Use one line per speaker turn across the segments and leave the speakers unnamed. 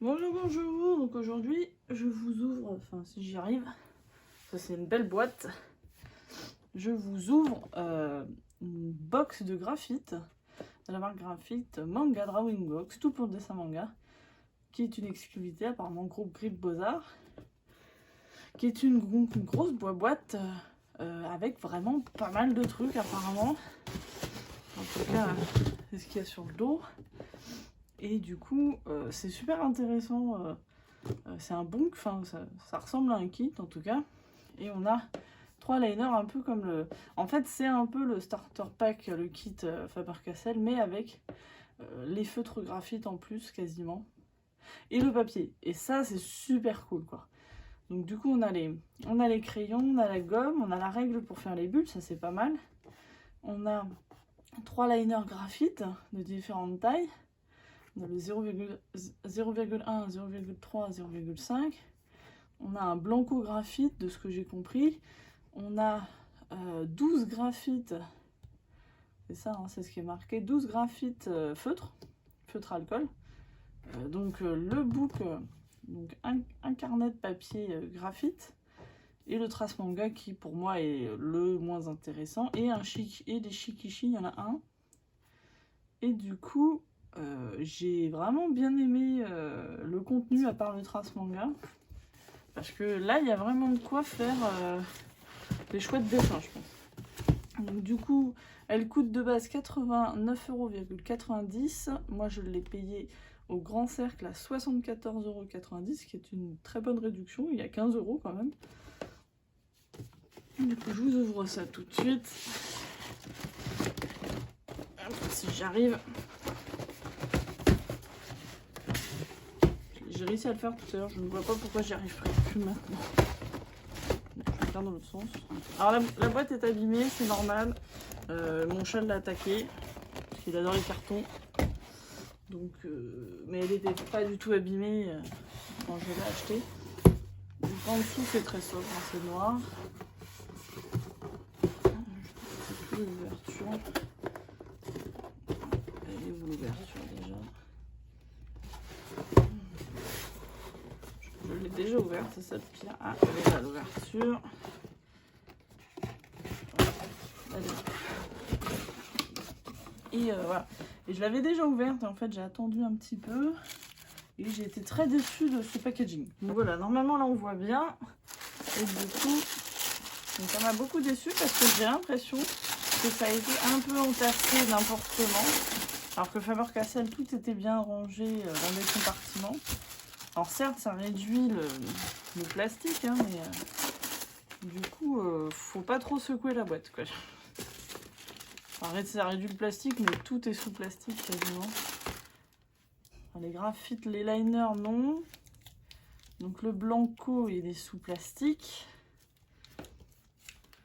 Bonjour, bonjour. Donc aujourd'hui, je vous ouvre, enfin si j'y arrive, ça c'est une belle boîte. Je vous ouvre une box de graphite de la marque Graphite Manga Drawing Box, tout pour le dessin manga, qui est une exclusivité apparemment groupe Grip Beaux-Arts, qui est une grosse boîte avec vraiment pas mal de trucs apparemment. En tout cas, c'est ce qu'il y a sur le dos. Et du coup, c'est super intéressant. C'est un bon, enfin ça ressemble à un kit en tout cas. Et on a 3 liners un peu comme le... En fait, c'est un peu le starter pack, le kit Faber-Castell, mais avec les feutres graphite en plus quasiment. Et le papier. Et ça, c'est super cool quoi. Donc du coup, on a les crayons, on a la gomme, on a la règle pour faire les bulles, ça c'est pas mal. On a 3 liners graphite de différentes tailles. On a le 0,1, 0,3, 0,5. On a un blanco graphite, de ce que j'ai compris. On a 12 graphites. C'est ça, hein, c'est ce qui est marqué. 12 graphites feutre alcool. Donc le book, donc un carnet de papier graphite. Et le trace manga qui pour moi est le moins intéressant. Et des shikishi, il y en a un. Et du coup... j'ai vraiment bien aimé le contenu à part le trace manga, parce que là il y a vraiment de quoi faire des chouettes dessins je pense. Donc du coup elle coûte de base 89,90 €, moi je l'ai payé au grand cercle à 74,90 €, ce qui est une très bonne réduction, il y a 15 € quand même. Du coup je vous ouvre ça tout de suite, si j'arrive. J'ai réussi à le faire tout à l'heure, je ne vois pas pourquoi j'y arriverai plus maintenant. Je vais faire dans l'autre sens. Alors la boîte est abîmée, c'est normal. Mon chat l'a attaqué, parce qu'il adore les cartons. Donc, mais elle n'était pas du tout abîmée quand je l'ai acheté. Donc en dessous c'est très sobre, hein, c'est noir. Je ne sais plus l'ouverture. Elle est où l'ouverture déjà? Je l'ai déjà ouverte, c'est ça le pire. Ah, elle est là l'ouverture. Et voilà. Et je l'avais déjà ouverte et en fait j'ai attendu un petit peu. Et j'ai été très déçue de ce packaging. Donc voilà, normalement là on voit bien. Et du coup, donc, ça m'a beaucoup déçue parce que j'ai l'impression que ça a été un peu entassé n'importe comment. Alors que Faber-Castell, tout était bien rangé dans des compartiments. Alors certes, ça réduit le plastique, hein, mais du coup, faut pas trop secouer la boîte, quoi. Arrête, ça réduit le plastique, mais tout est sous plastique quasiment. Alors, les graphites, les liners, non. Donc le blanco, il est sous plastique.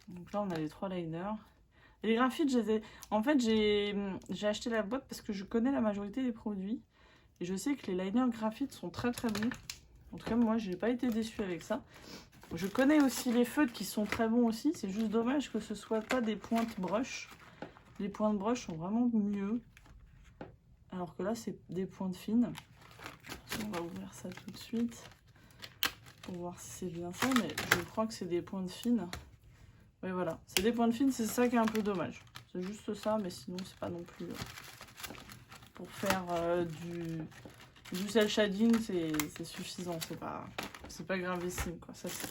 Donc là, on a les 3 liners. Et les graphites, en fait, j'ai acheté la boîte parce que je connais la majorité des produits. Et je sais que les liners graphites sont très très bons. En tout cas, moi, je n'ai pas été déçue avec ça. Je connais aussi les feutres qui sont très bons aussi. C'est juste dommage que ce ne soit pas des pointes brush. Les pointes brush sont vraiment mieux. Alors que là, c'est des pointes fines. On va ouvrir ça tout de suite. Pour voir si c'est bien ça. Mais je crois que c'est des pointes fines. Oui, voilà. C'est des pointes fines. C'est ça qui est un peu dommage. C'est juste ça. Mais sinon, c'est pas non plus... pour faire du cel shading, c'est suffisant, c'est pas gravissime quoi. Ça, c'est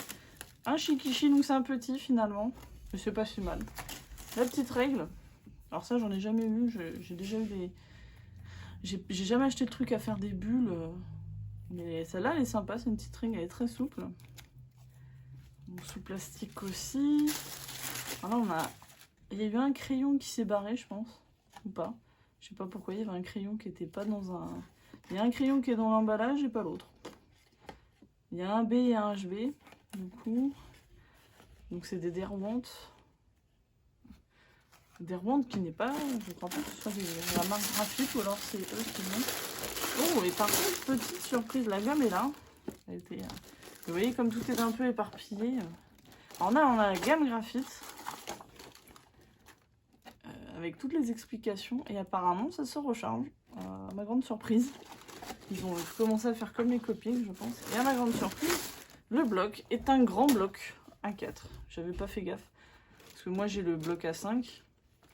un shikishi, donc c'est un petit finalement, mais c'est pas si mal. La petite règle, alors ça j'en ai jamais eu, j'ai déjà eu des... J'ai jamais acheté de truc à faire des bulles, mais celle-là elle est sympa, c'est une petite règle, elle est très souple. Donc, sous plastique aussi. Alors là il y a eu un crayon qui s'est barré je pense, ou pas. Je sais pas pourquoi il y avait un crayon qui était pas dans un... Il y a un crayon qui est dans l'emballage et pas l'autre. Il y a un B et un HB, du coup. Donc c'est des dérouantes. Dérouantes qui n'est pas... Je crois pas que ce soit la marque Graphite ou alors c'est eux qui l'ont. Oh, et par contre, petite surprise, la gamme est là. Elle était, vous voyez comme tout est un peu éparpillé. Alors là, on a la gamme Graphite. Avec toutes les explications et apparemment ça se recharge, à ma grande surprise. Ils vont commencer à faire comme les copines, je pense. Et à ma grande surprise, le bloc est un grand bloc A4. J'avais pas fait gaffe. Parce que moi, j'ai le bloc A5.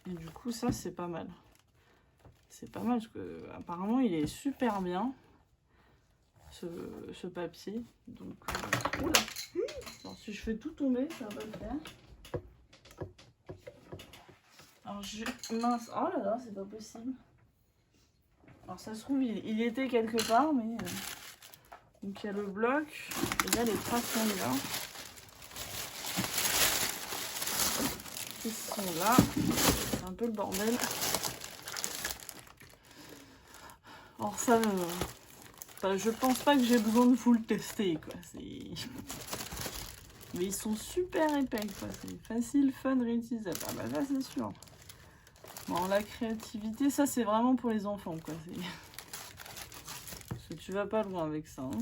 Et du coup, ça, c'est pas mal. C'est pas mal, parce que apparemment, il est super bien, ce papier. Donc, oula. Alors, si je fais tout tomber, ça va pas le faire. Alors, mince. Oh là là, c'est pas possible. Alors ça se trouve, il était quelque part, mais... Donc il y a le bloc, et il y a les traces là. Qui sont là. C'est un peu le bordel. Alors ça... je pense pas que j'ai besoin de vous le tester, quoi. Mais ils sont super épais, quoi. C'est facile, fun, réutilisable. Ah bah là, c'est sûr. Bon, la créativité, ça c'est vraiment pour les enfants, quoi. Parce que tu vas pas loin avec ça. Hein.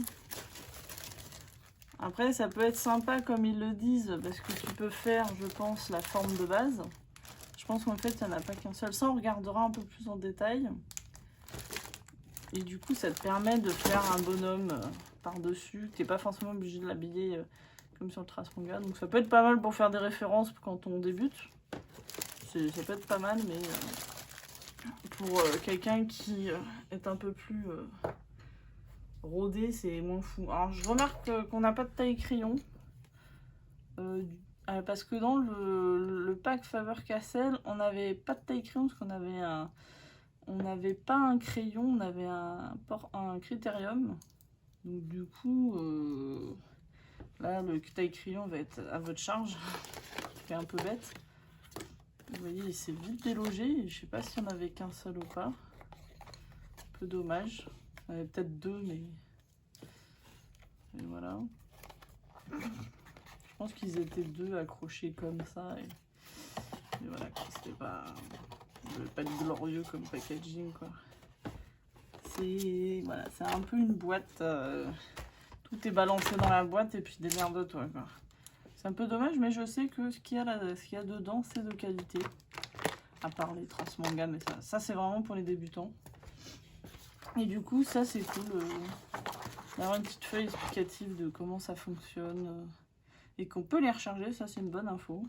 Après, ça peut être sympa comme ils le disent, parce que tu peux faire, je pense, la forme de base. Je pense qu'en fait, il n'y en a pas qu'un seul. Ça, on regardera un peu plus en détail. Et du coup, ça te permet de faire un bonhomme par-dessus. Tu n'es pas forcément obligé de l'habiller comme sur le trace manga. Donc ça peut être pas mal pour faire des références quand on débute. Ça peut être pas mal, mais pour quelqu'un qui est un peu plus rodé, c'est moins fou. Alors je remarque qu'on n'a pas de taille crayon. Parce que dans le pack Faber-Castell, on n'avait pas de taille crayon parce qu'on avait on n'avait pas un crayon, on avait un critérium. Donc du coup, là le taille crayon va être à votre charge. C'est un peu bête. Vous voyez, il s'est vite délogé. Je sais pas s'il y en avait qu'un seul ou pas. Un peu dommage. Il y en avait peut-être deux, mais... Et voilà. Je pense qu'ils étaient deux accrochés comme ça. Et voilà, c'était pas... pas glorieux comme packaging, quoi. C'est... Voilà, c'est un peu une boîte... Tout est balancé dans la boîte et puis démerde-toi, quoi. C'est un peu dommage, mais je sais que ce qu'il y a dedans, c'est de qualité. À part les traces manga, mais ça c'est vraiment pour les débutants. Et du coup, ça c'est cool. D'avoir une petite feuille explicative de comment ça fonctionne. Et qu'on peut les recharger, ça c'est une bonne info.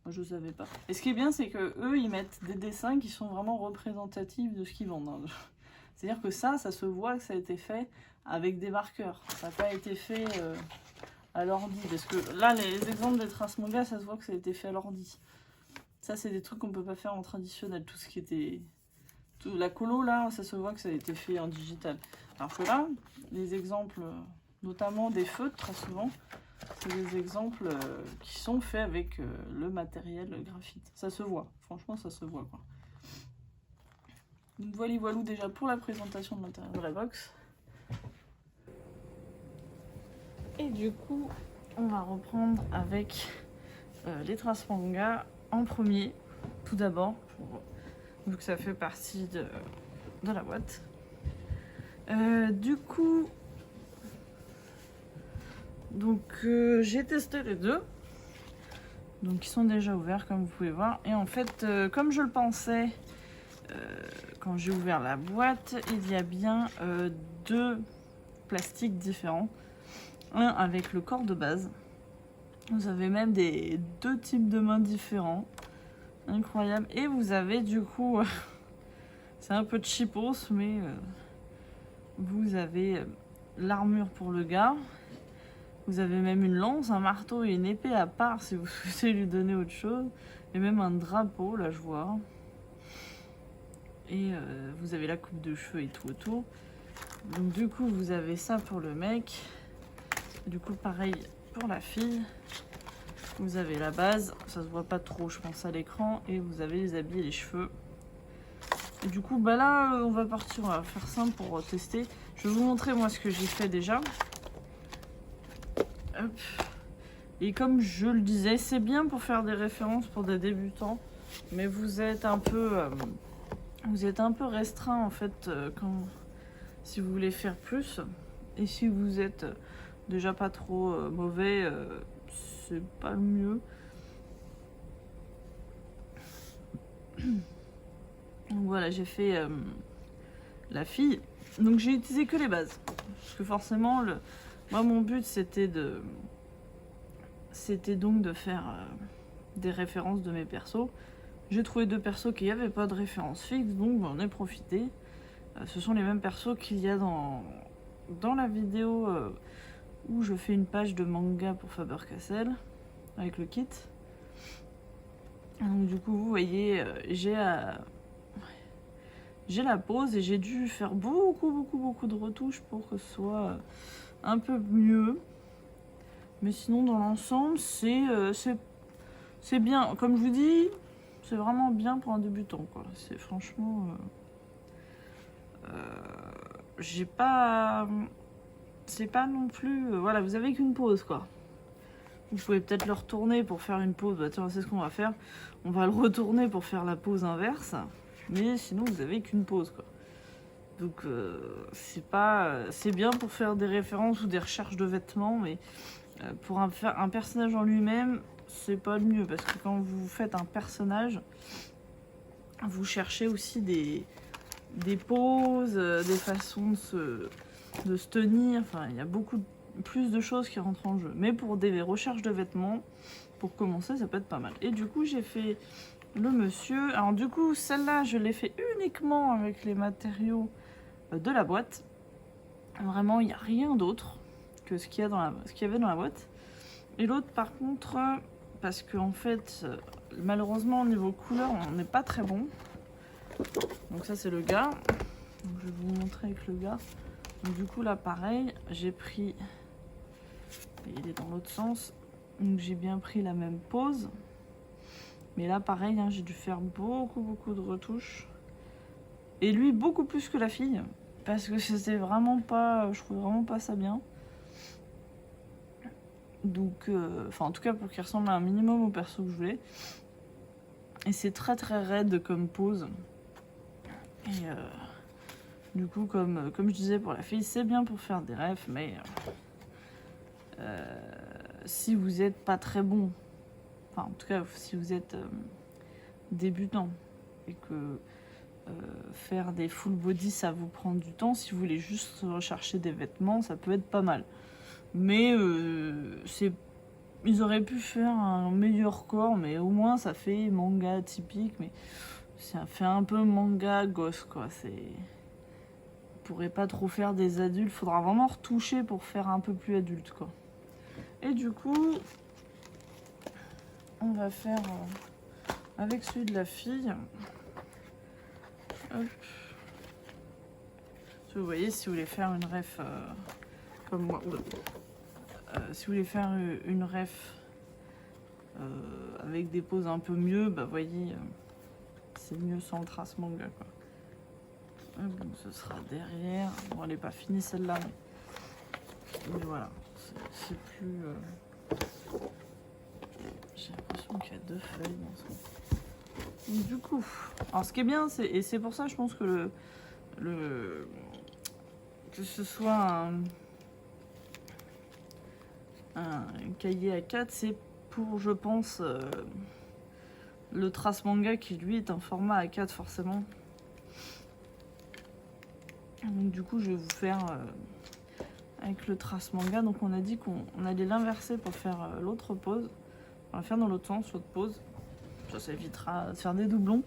Moi je savais pas. Et ce qui est bien, c'est que eux ils mettent des dessins qui sont vraiment représentatifs de ce qu'ils vendent. Hein. C'est-à-dire que ça se voit que ça a été fait avec des marqueurs. Ça n'a pas été fait... à l'ordi, parce que là les exemples des traces manga, ça se voit que ça a été fait à l'ordi. Ça c'est des trucs qu'on peut pas faire en traditionnel, tout ce qui était la colo là, ça se voit que ça a été fait en digital. Alors que là, les exemples, notamment des feutres très souvent, c'est des exemples qui sont faits avec le matériel graphite. Ça se voit, franchement ça se voit, quoi. Donc voilà déjà pour la présentation de l'intérieur de la box. Et du coup, on va reprendre avec les traces manga en premier, tout d'abord, vu que ça fait partie de la boîte. Du coup, donc j'ai testé les deux. Donc ils sont déjà ouverts comme vous pouvez voir. Et en fait, comme je le pensais, quand j'ai ouvert la boîte, il y a bien deux plastiques différents. Un avec le corps de base. Vous avez même deux types de mains différents. Incroyable. Et vous avez du coup... c'est un peu cheapos, mais... vous avez l'armure pour le gars. Vous avez même une lance, un marteau et une épée à part si vous souhaitez lui donner autre chose. Et même un drapeau, là je vois. Et vous avez la coupe de cheveux et tout autour. Donc du coup vous avez ça pour le mec. Du coup pareil pour la fille. Vous avez la base, ça se voit pas trop je pense à l'écran. Et vous avez les habits et les cheveux. Et du coup bah là on va partir, on va faire simple pour tester. Je vais vous montrer moi ce que j'ai fait déjà. Hop. Et comme je le disais, c'est bien pour faire des références pour des débutants. Mais vous êtes un peu restreint en fait si vous voulez faire plus. Et si vous êtes déjà pas trop mauvais, c'est pas le mieux. Donc voilà, j'ai fait la fille. Donc j'ai utilisé que les bases. Parce que forcément, moi mon but c'était donc de faire des références de mes persos. J'ai trouvé 2 persos qui n'avaient pas de référence fixe, donc j'en ai profité. Ce sont les mêmes persos qu'il y a dans la vidéo où je fais une page de manga pour Faber-Castell avec le kit. Donc du coup, vous voyez, j'ai la pose et j'ai dû faire beaucoup de retouches pour que ce soit un peu mieux. Mais sinon, dans l'ensemble, c'est bien. Comme je vous dis, c'est vraiment bien pour un débutant, quoi. C'est franchement... j'ai pas... C'est pas non plus... voilà, vous avez qu'une pause, quoi. Vous pouvez peut-être le retourner pour faire une pause. Bah tiens, c'est ce qu'on va faire. On va le retourner pour faire la pause inverse. Mais sinon, vous avez qu'une pause, quoi. Donc, c'est bien pour faire des références ou des recherches de vêtements, mais pour un personnage en lui-même, c'est pas le mieux. Parce que quand vous faites un personnage, vous cherchez aussi des poses, des façons de se tenir. Enfin, il y a plus de choses qui rentrent en jeu. Mais pour des recherches de vêtements, pour commencer, ça peut être pas mal. Et du coup, j'ai fait le monsieur. Alors du coup, celle-là, je l'ai fait uniquement avec les matériaux de la boîte. Vraiment, il n'y a rien d'autre que ce qu'il y avait dans la boîte. Et l'autre, par contre, parce que en fait, malheureusement, au niveau couleur, on n'est pas très bon. Donc ça, c'est le gars. Donc, je vais vous montrer avec le gars. Donc du coup, là, pareil, j'ai pris... Il est dans l'autre sens. Donc j'ai bien pris la même pose. Mais là, pareil, hein, j'ai dû faire beaucoup de retouches. Et lui, beaucoup plus que la fille. Parce que c'était vraiment pas... Je trouvais vraiment pas ça bien. Donc, enfin, en tout cas, pour qu'il ressemble à un minimum au perso que je voulais. Et c'est très raide comme pose. Et du coup, comme je disais pour la fille, c'est bien pour faire des refs, mais si vous n'êtes pas très bon, enfin, en tout cas, si vous êtes débutant et que faire des full body, ça vous prend du temps, si vous voulez juste rechercher des vêtements, ça peut être pas mal. Mais ils auraient pu faire un meilleur corps, mais au moins ça fait manga typique, mais ça fait un peu manga gosse, quoi. On pourrait pas trop faire des adultes, faudra vraiment retoucher pour faire un peu plus adulte, quoi. Et du coup, on va faire avec celui de la fille. Hop. Vous voyez, si vous voulez faire une ref comme moi, si vous voulez faire une ref avec des poses un peu mieux, bah voyez, c'est mieux sans le trace manga, quoi. Bon, ce sera derrière. Bon, elle n'est pas finie celle-là, mais voilà, c'est plus. J'ai l'impression qu'il y a 2 feuilles dans ce. Donc, du coup, alors ce qui est bien, et c'est pour ça, je pense que que ce soit un cahier A4, c'est pour, je pense, le trace manga qui lui est un format A4 forcément. Donc du coup, je vais vous faire avec le trace manga. Donc on a dit qu'on allait l'inverser pour faire l'autre pose. On va faire dans l'autre sens, l'autre pose. Ça évitera de faire des doublons.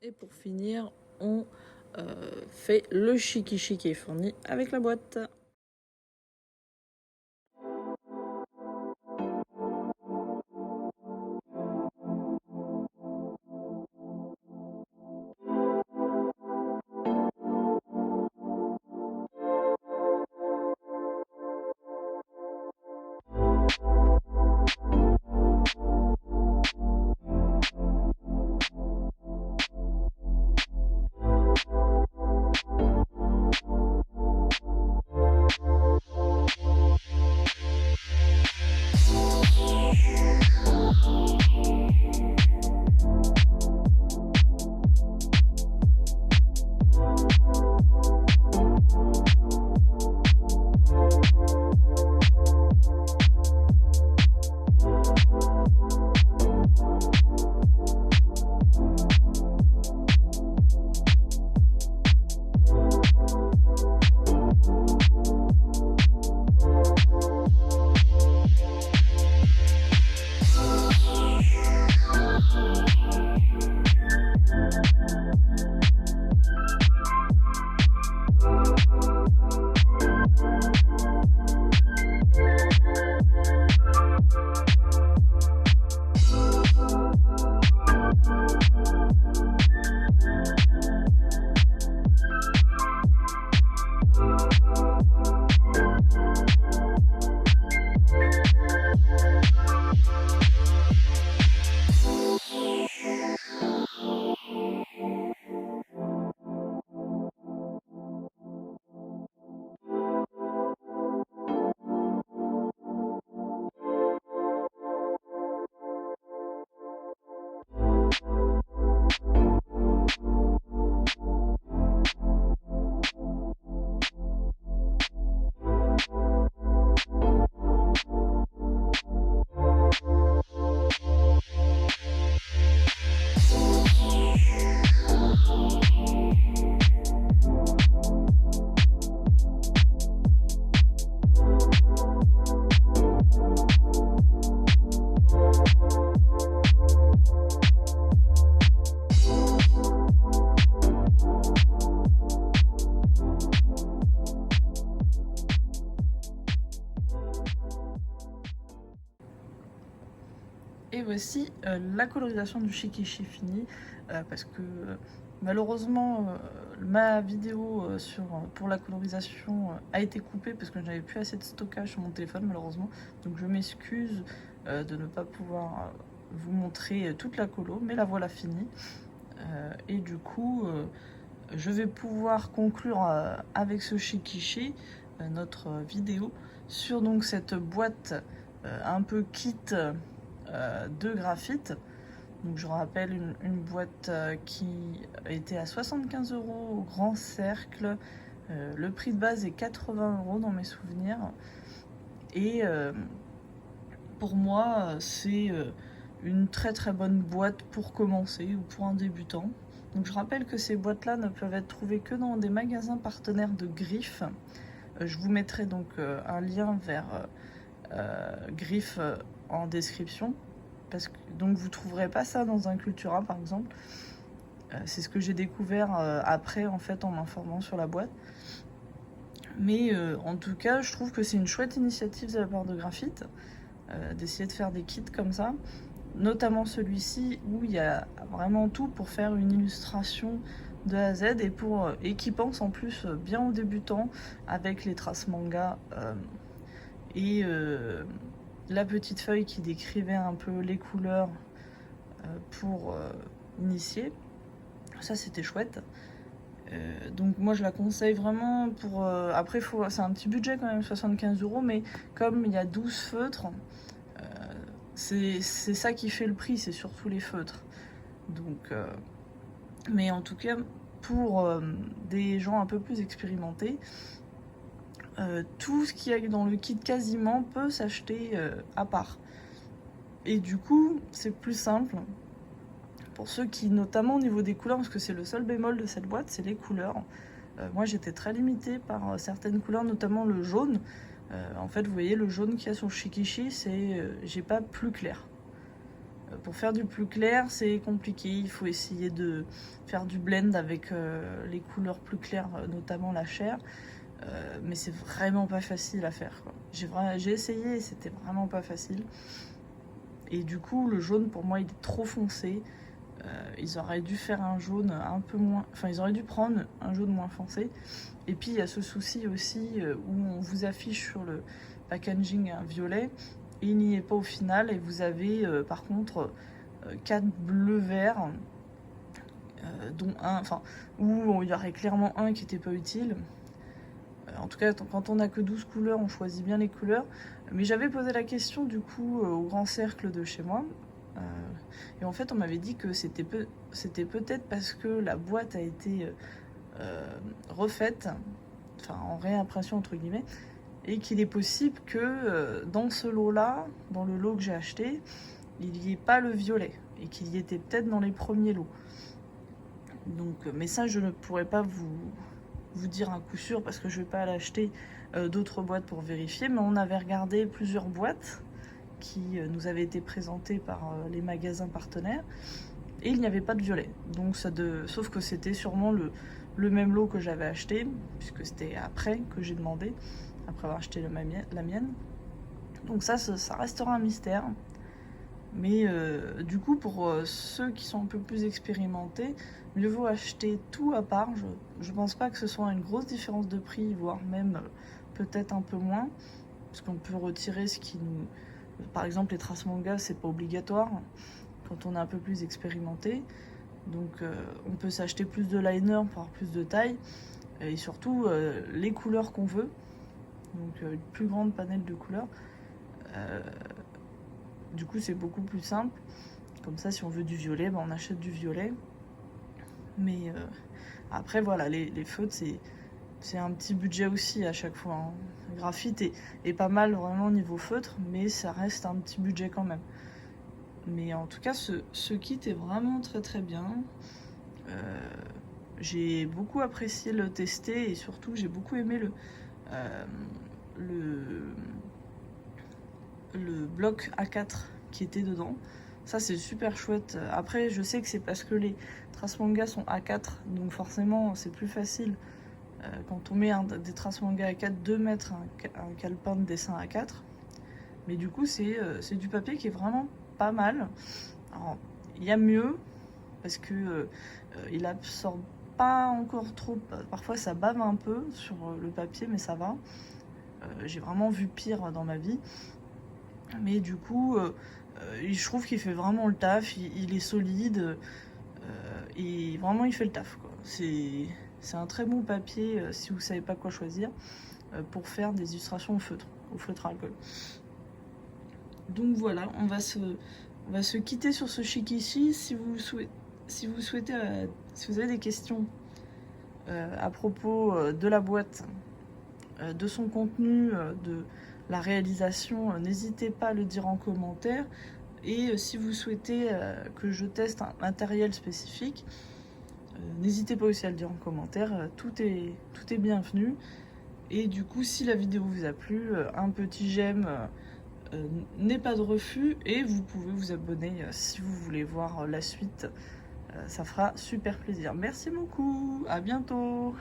Et pour finir, on fait le shikishi qui est fourni avec la boîte. Et voici la colorisation du shikishi fini, parce que malheureusement ma vidéo pour la colorisation a été coupée parce que je n'avais plus assez de stockage sur mon téléphone malheureusement, donc je m'excuse de ne pas pouvoir vous montrer toute la colo, mais la voilà finie. Et du coup je vais pouvoir conclure avec ce shikishi notre vidéo sur donc cette boîte un peu kit de graphite. Donc je rappelle une boîte qui était à 75 € au grand cercle. Le prix de base est 80 € dans mes souvenirs. Et pour moi c'est une très bonne boîte pour commencer ou pour un débutant. Donc je rappelle que ces boîtes là ne peuvent être trouvées que dans des magasins partenaires de Griff. Je vous mettrai donc un lien vers Griff en description, parce que donc vous trouverez pas ça dans un Cultura par exemple. C'est ce que j'ai découvert après en fait en m'informant sur la boîte. Mais en tout cas je trouve que c'est une chouette initiative de la part de Graphite d'essayer de faire des kits comme ça, notamment celui-ci où il y a vraiment tout pour faire une illustration de A à Z et qui pense en plus bien aux débutants avec les traces manga et la petite feuille qui décrivait un peu les couleurs pour initier. Ça c'était chouette. Donc moi je la conseille vraiment pour... après c'est un petit budget quand même, 75 €, mais comme il y a 12 feutres, c'est ça qui fait le prix, c'est surtout les feutres. Donc, mais en tout cas pour des gens un peu plus expérimentés, tout ce qu'il y a dans le kit quasiment peut s'acheter à part. Et du coup c'est plus simple pour ceux qui, notamment au niveau des couleurs, parce que c'est le seul bémol de cette boîte, c'est les couleurs. Moi j'étais très limitée par certaines couleurs, notamment le jaune. En fait vous voyez le jaune qu'il y a sur le shikishi, j'ai pas plus clair. Pour faire du plus clair, c'est compliqué. Il faut essayer de faire du blend avec les couleurs plus claires, notamment la chair. Mais c'est vraiment pas facile à faire, quoi. J'ai essayé et c'était vraiment pas facile. Et du coup, le jaune pour moi il est trop foncé. Ils auraient dû faire un jaune un peu moins. Enfin, ils auraient dû prendre un jaune moins foncé. Et puis il y a ce souci aussi où on vous affiche sur le packaging un violet et il n'y est pas au final. Et vous avez par contre 4 bleus verts, dont un. Enfin, où il y aurait clairement un qui n'était pas utile. En tout cas, quand on n'a que 12 couleurs, on choisit bien les couleurs. Mais j'avais posé la question du coup au grand cercle de chez moi. Et en fait, on m'avait dit que c'était peut-être parce que la boîte a été refaite, enfin en réimpression entre guillemets, et qu'il est possible que dans ce lot-là, dans le lot que j'ai acheté, il n'y ait pas le violet, et qu'il y était peut-être dans les premiers lots. Donc, mais ça, je ne pourrais pas vous dire un coup sûr parce que je ne vais pas aller acheter d'autres boîtes pour vérifier, mais on avait regardé plusieurs boîtes qui nous avaient été présentées par les magasins partenaires et il n'y avait pas de violet. Donc sauf que c'était sûrement le même lot que j'avais acheté, puisque c'était après que j'ai demandé, après avoir acheté la mienne. Donc ça restera un mystère. Mais du coup, pour ceux qui sont un peu plus expérimentés, mieux vaut acheter tout à part. Je pense pas que ce soit une grosse différence de prix, voire même peut-être un peu moins, parce qu'on peut retirer ce qui nous... Par exemple, les traces manga, c'est pas obligatoire quand on est un peu plus expérimenté. Donc on peut s'acheter plus de liner pour avoir plus de taille et surtout les couleurs qu'on veut. Donc une plus grande panel de couleurs. Du coup, c'est beaucoup plus simple. Comme ça, si on veut du violet, ben, on achète du violet. Mais après, voilà, les feutres, c'est un petit budget aussi à chaque fois, hein. Le graphite est pas mal vraiment au niveau feutre, mais ça reste un petit budget quand même. Mais en tout cas, ce kit est vraiment très très bien. J'ai beaucoup apprécié le tester et surtout j'ai beaucoup aimé le bloc A4 qui était dedans. Ça c'est super chouette. Après je sais que c'est parce que les traces manga sont A4, donc forcément c'est plus facile quand on met des traces manga A4 de mettre un calepin de dessin A4. Mais du coup c'est du papier qui est vraiment pas mal. Alors il y a mieux parce que il absorbe pas encore trop, parfois ça bave un peu sur le papier mais ça va. J'ai vraiment vu pire dans ma vie. Mais du coup, je trouve qu'il fait vraiment le taf, il est solide, et vraiment il fait le taf, quoi. C'est un très bon papier si vous savez pas quoi choisir pour faire des illustrations au feutre alcool. Donc voilà, on va se quitter sur ce chikichi. Si vous souhaitez, si vous avez des questions à propos de la boîte, de son contenu, de la réalisation, n'hésitez pas à le dire en commentaire. Et si vous souhaitez que je teste un matériel spécifique, n'hésitez pas aussi à le dire en commentaire. Tout est bienvenu. Et du coup, si la vidéo vous a plu, un petit j'aime n'est pas de refus. Et vous pouvez vous abonner si vous voulez voir la suite. Ça fera super plaisir. Merci beaucoup. À bientôt.